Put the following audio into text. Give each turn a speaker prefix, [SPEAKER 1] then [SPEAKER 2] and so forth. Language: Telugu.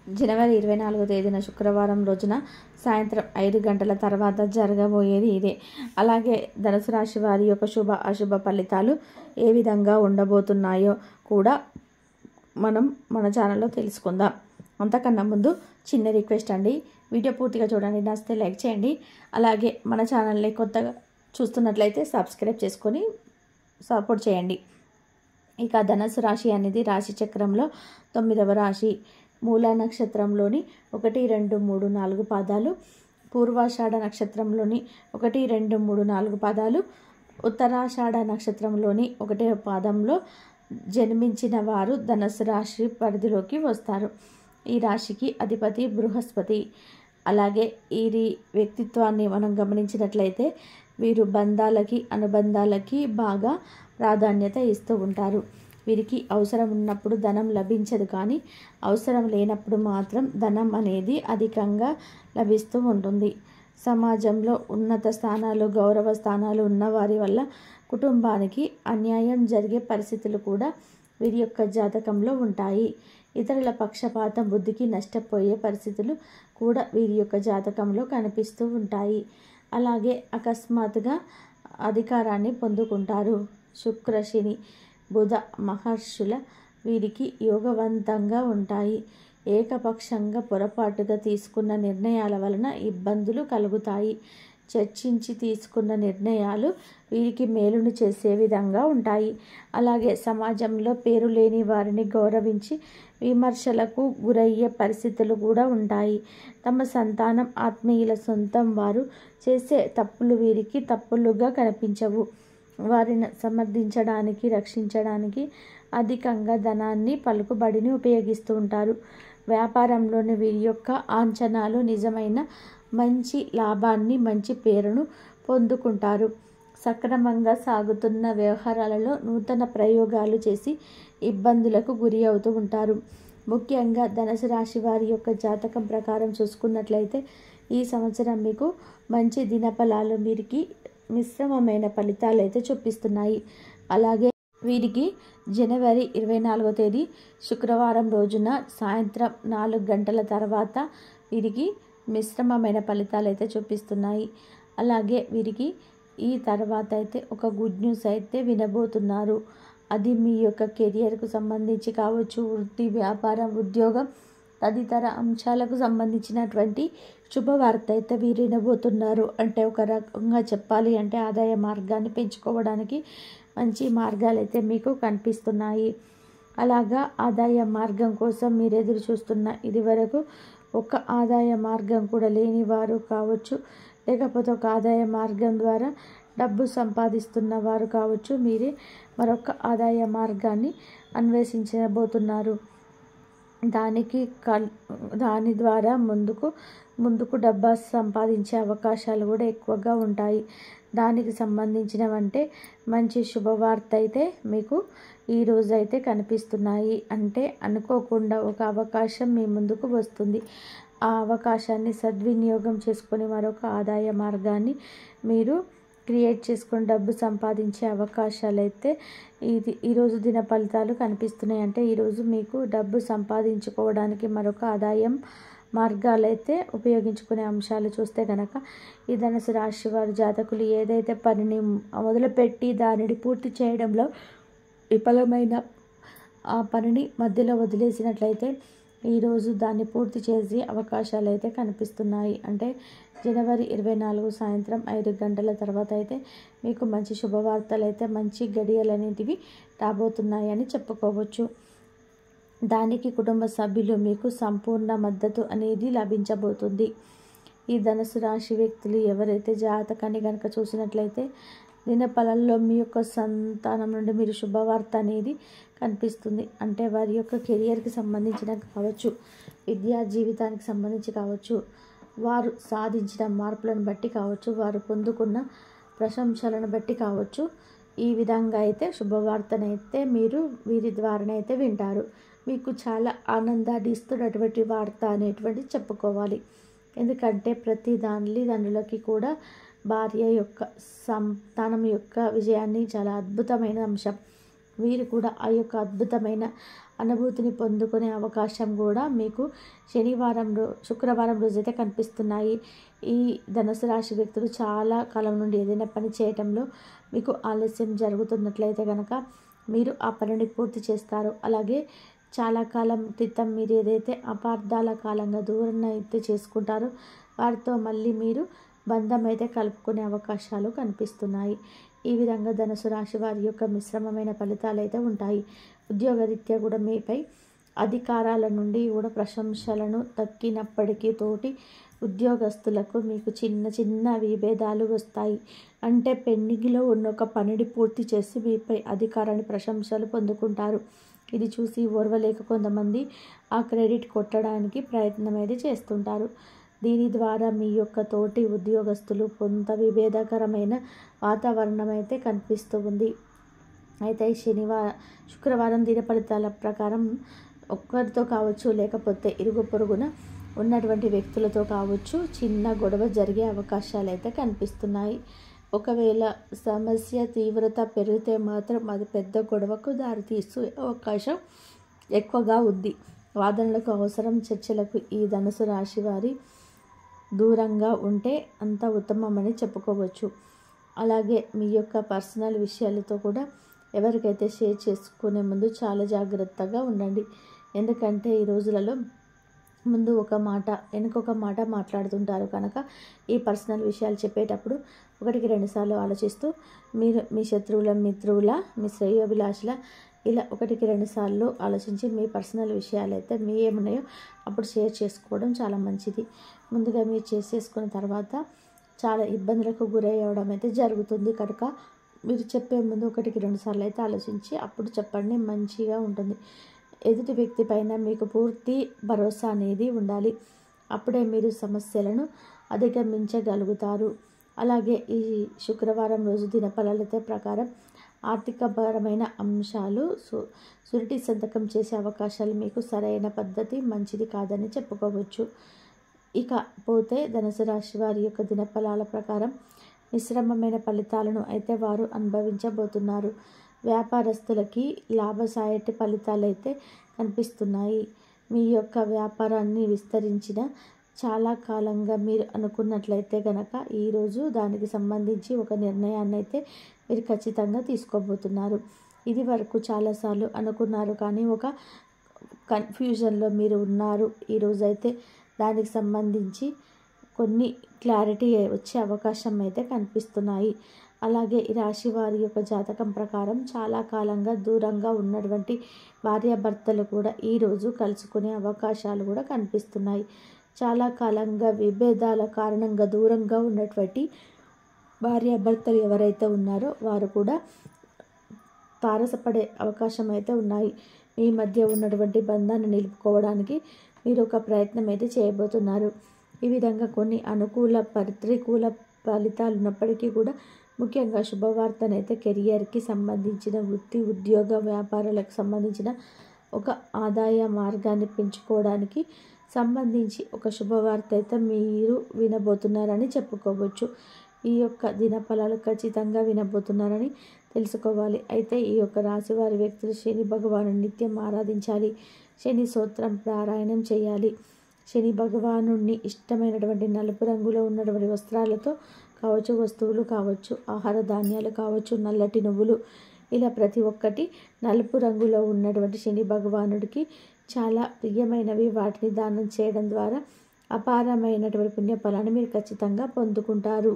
[SPEAKER 1] జనవరి 24వ తేదీన శుక్రవారం రోజున సాయంత్రం 5 గంటల తర్వాత జరగబోయేది ఇదే. అలాగే ధనుసు రాశి వారి యొక్క శుభ అశుభ ఫలితాలు ఏ విధంగా ఉండబోతున్నాయో కూడా మనం మన ఛానల్లో తెలుసుకుందాం. అంతకన్నా ముందు చిన్న రిక్వెస్ట్ అండి, వీడియో పూర్తిగా చూడండి, నచ్చితే లైక్ చేయండి. అలాగే మన ఛానల్ని కొత్తగా చూస్తున్నట్లయితే సబ్స్క్రైబ్ చేసుకొని సపోర్ట్ చేయండి. ఇక ధనుసు రాశి అనేది రాశి చక్రంలో 9వ రాశి. మూలా నక్షత్రంలోని 1, 2, 3, 4 పాదాలు, పూర్వాషాఢ నక్షత్రంలోని 1, 2, 3, 4 పాదాలు, ఉత్తరాషాఢ నక్షత్రంలోని 1వ పాదంలో జన్మించిన వారు ధనుసు రాశి పరిధిలోకి వస్తారు. ఈ రాశికి అధిపతి బృహస్పతి. అలాగే వీరి వ్యక్తిత్వాన్ని మనం గమనించినట్లయితే వీరు బంధాలకి అనుబంధాలకి బాగా ప్రాధాన్యత ఇస్తూ ఉంటారు. వీరికి అవసరం ఉన్నప్పుడు ధనం లభించదు, కానీ అవసరం లేనప్పుడు మాత్రం ధనం అనేది అధికంగా లభిస్తూ ఉంటుంది. సమాజంలో ఉన్నత స్థానాలు, గౌరవ స్థానాలు ఉన్నవారి వల్ల కుటుంబానికి అన్యాయం జరిగే పరిస్థితులు కూడా వీరి యొక్క జాతకంలో ఉంటాయి. ఇతరుల పక్షపాతం బుద్ధికి నష్టపోయే పరిస్థితులు కూడా వీరి యొక్క జాతకంలో కనిపిస్తూ ఉంటాయి. అలాగే అకస్మాత్తుగా అధికారాన్ని పొందుకుంటారు. శుక్ర, శని, బుధ మహర్షుల వీరికి యోగవంతంగా ఉంటాయి. ఏకపక్షంగా పొరపాటుగా తీసుకున్న నిర్ణయాల వలన ఇబ్బందులు కలుగుతాయి. చర్చించి తీసుకున్న నిర్ణయాలు వీరికి మేలును చేసే విధంగా ఉంటాయి. అలాగే సమాజంలో పేరు లేని వారిని గౌరవించి విమర్శలకు గురయ్యే పరిస్థితులు కూడా ఉంటాయి. తమ సంతానం, ఆత్మీయుల సొంతం వారు చేసే తప్పులు వీరికి తప్పులుగా కనిపించవు. వారిని సమర్థించడానికి, రక్షించడానికి అధికంగా ధనాన్ని, పలుకుబడిని ఉపయోగిస్తూ ఉంటారు. వ్యాపారంలోని వీరి యొక్క అంచనాలు నిజమైన మంచి లాభాన్ని, మంచి పేరును పొందుకుంటారు. సక్రమంగా సాగుతున్న వ్యవహారాలలో నూతన ప్రయోగాలు చేసి ఇబ్బందులకు గురి అవుతూ ఉంటారు. ముఖ్యంగా ధనుసు రాశి వారి యొక్క జాతకం ప్రకారం చూసుకున్నట్లయితే ఈ సంవత్సరం మీకు మంచి దినఫలాలు, వీరికి మిశ్రమమైన ఫలితాలు అయితే చూపిస్తున్నాయి. అలాగే వీరికి జనవరి 24వ తేదీ శుక్రవారం రోజున సాయంత్రం 4 గంటల తర్వాత వీరికి మిశ్రమమైన ఫలితాలు అయితే చూపిస్తున్నాయి. అలాగే వీరికి ఈ తర్వాత అయితే ఒక గుడ్ న్యూస్ అయితే వినబోతున్నారు. అది మీ యొక్క కెరియర్కు సంబంధించి కావచ్చు, వృత్తి, వ్యాపారం, ఉద్యోగం తదితర అంశాలకు సంబంధించినటువంటి శుభవార్త అయితే వీరు వినబోతున్నారు. అంటే ఒక రకంగా చెప్పాలి అంటే ఆదాయ మార్గాన్ని పెంచుకోవడానికి మంచి మార్గాలు అయితే మీకు కనిపిస్తున్నాయి. అలాగా ఆదాయ మార్గం కోసం మీరు ఎదురు చూస్తున్న ఇదివరకు ఒక ఆదాయ మార్గం కూడా లేని వారు కావచ్చు, లేకపోతే ఒక ఆదాయ మార్గం ద్వారా డబ్బు సంపాదిస్తున్న వారు కావచ్చు, మీరే మరొక ఆదాయ మార్గాన్ని అన్వేషించబోతున్నారు. దాని ద్వారా ముందుకు డబ్బు సంపాదించే అవకాశాలు కూడా ఎక్కువగా ఉంటాయి. దానికి సంబంధించినవంటే మంచి శుభవార్త అయితే మీకు ఈరోజు అయితే కనిపిస్తున్నాయి. అంటే అనుకోకుండా ఒక అవకాశం మీ ముందుకు వస్తుంది. ఆ అవకాశాన్ని సద్వినియోగం చేసుకొని మరొక ఆదాయ మార్గాన్ని మీరు క్రియేట్ చేసుకొని డబ్బు సంపాదించే అవకాశాలు అయితే ఈరోజు దిన ఫలితాలు కనిపిస్తున్నాయి. అంటే ఈరోజు మీకు డబ్బు సంపాదించుకోవడానికి మరొక ఆదాయం మార్గాలైతే ఉపయోగించుకునే అంశాలు చూస్తే కనుక ఈ ధనుసు రాశి వారి జాతకులు ఏదైతే పనిని మొదలుపెట్టి దానిని పూర్తి చేయడంలో విఫలమైన ఆ పనిని మధ్యలో వదిలేసినట్లయితే ఈరోజు దాన్ని పూర్తి చేసే అవకాశాలు అయితే కనిపిస్తున్నాయి. అంటే జనవరి 24 సాయంత్రం 5 గంటల తర్వాత అయితే మీకు మంచి శుభవార్తలు అయితే, మంచి గడియలు అనేటివి రాబోతున్నాయని చెప్పుకోవచ్చు. దానికి కుటుంబ సభ్యులు మీకు సంపూర్ణ మద్దతు అనేది లభించబోతుంది. ఈ ధనుసు రాశి వ్యక్తులు ఎవరైతే జాతకాన్ని కనుక చూసినట్లయితే దినఫలాల్లో మీ యొక్క సంతానం నుండి మీరు శుభవార్త అనేది కనిపిస్తుంది. అంటే వారి యొక్క కెరియర్కి సంబంధించిన కావచ్చు, విద్యా జీవితానికి సంబంధించి కావచ్చు, వారు సాధించిన మార్పులను బట్టి కావచ్చు, వారు పొందుకున్న ప్రశంసలను బట్టి కావచ్చు, ఈ విధంగా అయితే శుభవార్తనైతే మీరు వీరి ద్వారానైతే వింటారు. మీకు చాలా ఆనందాన్ని ఇస్తున్నటువంటి వార్త అనేటువంటి చెప్పుకోవాలి. ఎందుకంటే ప్రతి తల్లిదండ్రులకి కూడా భార్య యొక్క సంతానం యొక్క విజయాన్ని చాలా అద్భుతమైన అంశం. వీరు కూడా ఆ యొక్క అద్భుతమైన అనుభూతిని పొందుకునే అవకాశం కూడా మీకు శుక్రవారం రోజైతే కనిపిస్తున్నాయి. ఈ ధనుసు రాశి వ్యక్తులు చాలా కాలం నుండి ఏదైనా పని చేయటంలో మీకు ఆలస్యం జరుగుతున్నట్లయితే కనుక మీరు ఆ పనిని పూర్తి చేస్తారు. అలాగే చాలా కాలం క్రితం మీరు ఏదైతే అపార్థాల కాలంగా దూరం అయితే చేసుకుంటారో వారితో మళ్ళీ మీరు బంధం అయితే కలుపుకునే అవకాశాలు కనిపిస్తున్నాయి. ఈ విధంగా ధనుసు రాశి వారి యొక్క మిశ్రమమైన ఫలితాలు అయితే ఉంటాయి. ఉద్యోగరీత్యా కూడా మీపై అధికారాల నుండి కూడా ప్రశంసలను దక్కినప్పటికీ తోటి ఉద్యోగస్తులకు మీకు చిన్న చిన్న విభేదాలు వస్తాయి. అంటే పెండింగ్లో ఉన్న ఒక పనిని పూర్తి చేసి మీపై అధికారాన్ని ప్రశంసలు పొందుకుంటారు. ఇది చూసి ఓర్వలేక కొంతమంది ఆ క్రెడిట్ కొట్టడానికి ప్రయత్నం అయితే చేస్తుంటారు. దీని ద్వారా మీ యొక్క తోటి ఉద్యోగస్తులు కొంత విభేదకరమైన వాతావరణం అయితే కనిపిస్తూ ఉంది. అయితే శుక్రవారం దిన ఫలితాల ప్రకారం ఒక్కరితో కావచ్చు, లేకపోతే ఇరుగు పొరుగున ఉన్నటువంటి వ్యక్తులతో కావచ్చు చిన్న గొడవ జరిగే అవకాశాలు అయితే కనిపిస్తున్నాయి. ఒకవేళ సమస్య తీవ్రత పెరిగితే మాత్రం అది పెద్ద గొడవకు దారితీసే అవకాశం ఎక్కువగా ఉంది. వాదనలకు అవసరం చర్చలకు ఈ ధనుసు రాశి వారి దూరంగా ఉంటే అంత ఉత్తమమని చెప్పుకోవచ్చు. అలాగే మీ యొక్క పర్సనల్ విషయాలతో కూడా ఎవరికైతే షేర్ చేసుకునే ముందు చాలా జాగ్రత్తగా ఉండండి. ఎందుకంటే ఈ రోజులలో ముందు ఒక మాట వెనుకొక మాట మాట్లాడుతుంటారు కనుక ఈ పర్సనల్ విషయాలు చెప్పేటప్పుడు 1-2 సార్లు ఆలోచిస్తూ మీరు మీ శత్రువుల మిత్రువుల మీ శ్రేయోభిలాషుల ఇలా 1-2 సార్లు ఆలోచించి మీ పర్సనల్ విషయాలు అయితే మీ ఏమున్నాయో అప్పుడు షేర్ చేసుకోవడం చాలా మంచిది. ముందుగా మీరు చేసుకున్న తర్వాత చాలా ఇబ్బందులకు గురయ్యడం అయితే జరుగుతుంది కనుక మీరు చెప్పే ముందు 1-2 సార్లు అయితే ఆలోచించి అప్పుడు చెప్పండి, మంచిగా ఉంటుంది. ఎదుటి వ్యక్తి పైన మీకు పూర్తి భరోసా అనేది ఉండాలి. అప్పుడే మీరు సమస్యలను అధిగమించగలుగుతారు. అలాగే ఈ శుక్రవారం రోజు దినఫలాలతో ప్రకారం ఆర్థికపరమైన అంశాలు సురిటి సంతకం చేసే అవకాశాలు మీకు సరైన పద్ధతి మంచిది కాదని చెప్పుకోవచ్చు. ఇక పోతే ధనుసు రాశి వారి యొక్క దినఫలాల ప్రకారం మిశ్రమమైన ఫలితాలను అయితే వారు అనుభవించబోతున్నారు. వ్యాపారస్తులకి లాభసాటి ఫలితాలు అయితే కనిపిస్తున్నాయి. మీ యొక్క వ్యాపారాన్ని విస్తరించిన చాలా కాలంగా మీరు అనుకున్నట్లయితే కనుక ఈరోజు దానికి సంబంధించి ఒక నిర్ణయాన్ని అయితే మీరు ఖచ్చితంగా తీసుకోబోతున్నారు. ఇది వరకు చాలాసార్లు అనుకున్నారు కానీ ఒక కన్ఫ్యూజన్లో మీరు ఉన్నారు. ఈరోజైతే దానికి సంబంధించి కొన్ని క్లారిటీ వచ్చే అవకాశం అయితే కనిపిస్తున్నాయి. అలాగే ఈ రాశి వారి యొక్క జాతకం ప్రకారం చాలా కాలంగా దూరంగా ఉన్నటువంటి భార్యాభర్తలు కూడా ఈరోజు కలుసుకునే అవకాశాలు కూడా కనిపిస్తున్నాయి. చాలా కాలంగా విభేదాల కారణంగా దూరంగా ఉన్నటువంటి భార్యాభర్తలు ఎవరైతే ఉన్నారో వారు కూడా తారసపడే అవకాశం అయితే ఉన్నాయి. మీ మధ్య ఉన్నటువంటి బంధాన్ని నిలుపుకోవడానికి మీరు ఒక ప్రయత్నం అయితే చేయబోతున్నారు. ఈ విధంగా కొన్ని అనుకూల ప్రతికూల ఫలితాలు ఉన్నప్పటికీ కూడా ముఖ్యంగా శుభవార్తనైతే కెరియర్కి సంబంధించిన వృత్తి ఉద్యోగ వ్యాపారాలకు సంబంధించిన ఒక ఆదాయ మార్గాన్ని పెంచుకోవడానికి సంబంధించి ఒక శుభవార్త అయితే మీరు వినబోతున్నారని చెప్పుకోవచ్చు. ఈ యొక్క దినఫలాలు ఖచ్చితంగా వినబోతున్నారని తెలుసుకోవాలి. అయితే ఈ యొక్క రాశివారి వ్యక్తులు శని భగవాను నిత్యం ఆరాధించాలి. శని స్తోత్రం పారాయణం చేయాలి. శని భగవాను ఇష్టమైనటువంటి నలుపు రంగులో ఉన్నటువంటి వస్త్రాలతో కావచ్చు, వస్తువులు కావచ్చు, ఆహార ధాన్యాలు కావచ్చు, నల్లటి నువ్వులు ఇలా ప్రతి ఒక్కటి నలుపు రంగులో ఉన్నటువంటి శని భగవానుడికి చాలా ప్రియమైనవి. వాటిని దానం చేయడం ద్వారా అపారమైనటువంటి పుణ్యఫలాన్ని మీరు ఖచ్చితంగా పొందుకుంటారు.